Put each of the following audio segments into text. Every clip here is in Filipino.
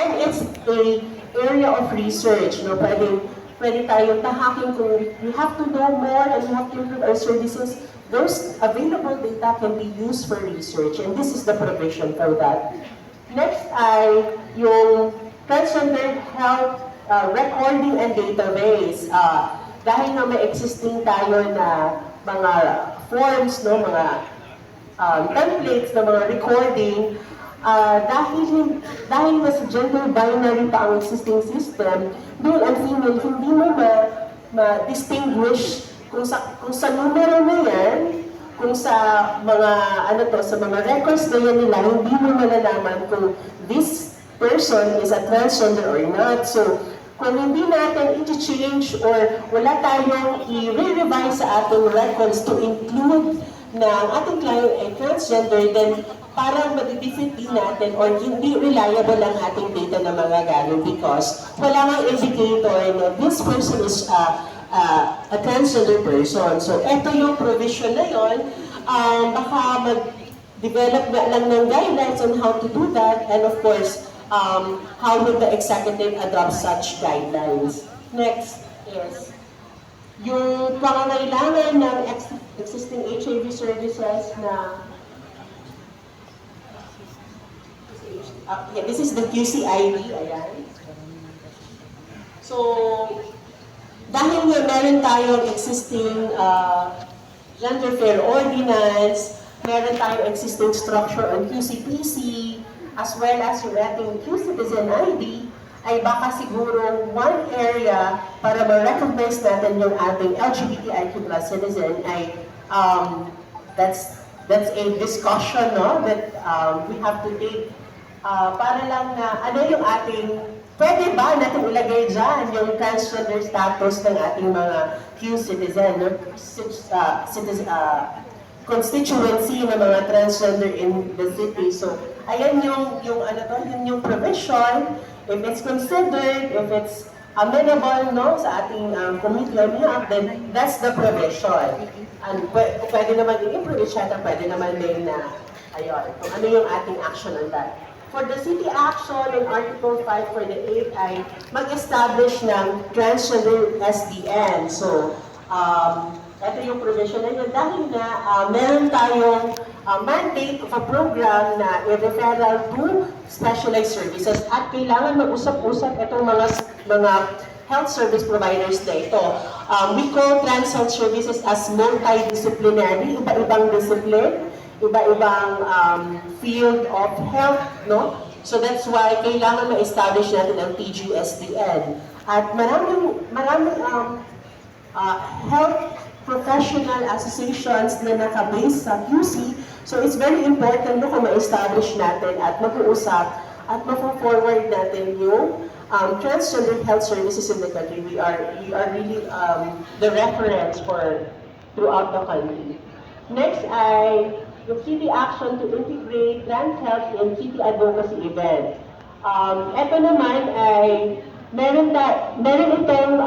And it's a area of research, no? Pwede tayong tahakin kung we have to know more and we have to improve our services. Those available data can be used for research, and this is the provision for that. Next ay yung transgender health recording and database. Dahil nga may existing tayo na mga forms, no, mga templates na mga recording, dahil mas gender binary pa ang existing system, male and female, hindi mo ma-distinguish kung sa numero na yan, kung sa mga sa mga records na yan nila, hindi mo malalaman kung this person is a transgender or not. So, kung hindi natin i-change or wala tayong i-revise sa ating records to include na ang ating client ay transgender, then parang madidefeat din natin or hindi reliable ang ating data na magagaling because wala nga indicator na this person is a transgender person. So, ito yung provision na yun. Baka mag-develop lang ng guidelines on how to do that, and of course, how would the executive adopt such guidelines. Next is yung pangangailangan ng existing HIV services na this is the QCID, ayan. So, dahil nga meron tayong existing gender fair ordinance, meron tayong existing structure on QCPC, as well as yung ating QCitizen ID, ay baka siguro one area para ma-recognize natin yung ating LGBTIQ+ citizen ay that's a discussion, no, that we have to take para lang na ano yung ating, pwede ba natin ilagay dyan yung transgender status ng ating mga Q-citizen, no? Constituency ng mga transgender in the city. So, ayan yung provision, if it's considered, if it's amenable, no, sa ating committee on health, then that's the provision. And pwede naman i-improve siya, pwede naman din na, ayun, kung ano yung ating action on that. For the city action in Article 5 for the 8 ay mag-establish ng transgender SDN. So, ito yung provision na yun. Dahil nga, meron tayong mandate of a program na i-referral to specialized services at kailangan mag-usap-usap itong mga health service providers na ito. We call trans health services as multidisciplinary, iba-ibang discipline, iba-ibang field of health, no? So that's why kailangan ma-establish natin ang TGSDN. At maraming health professional associations na nakabase sa QC. So it's very important no, kung ma-establish natin at mag-uusap at ma-forward natin yung transgender health services in the country. We are really the reference for throughout the country. Next ay yung city action to integrate trans health in city advocacy event. Ito naman ay meron itong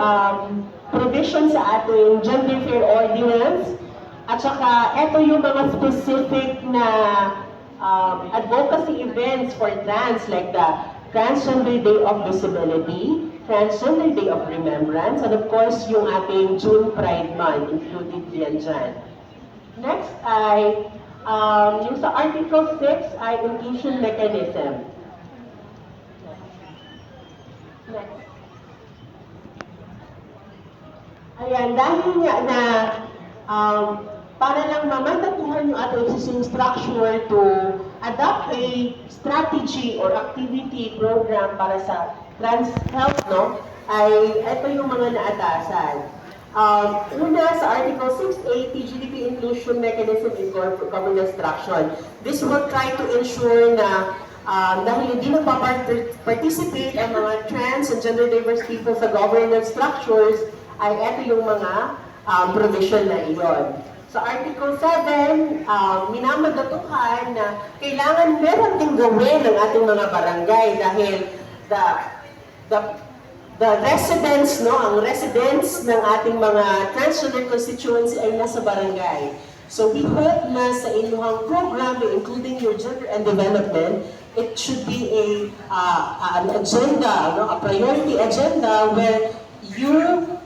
provision sa ating gender fair ordinance at saka ito yung mga specific na advocacy events for trans like the Transgender Day of Visibility, Transgender Day of Remembrance, and of course yung ating June Pride Month included yan dyan. Next ay yung sa Article 6 ay inclusion mechanism. Next. Ayan, dahil nga na para lang mamandatuhan yung ating existing structure to adopt a strategy or activity program para sa trans health, no, ay ito yung mga naatasan. Una, sa Article 6A, TGDP Inclusion Mechanism in Government Instruction. This will try to ensure na dahil hindi nagpa-participate ang mga trans and gender diverse people sa governance structures, ay ito yung mga provision na iyon. Sa Article 7, minamadatuhan na kailangan meron ding gawin ng ating mga barangay dahil the residents, no, ang residents ng ating mga transgender constituency ay nasa barangay. So we hope na sa inyong program, including your gender and development, it should be an agenda, no, a priority agenda where you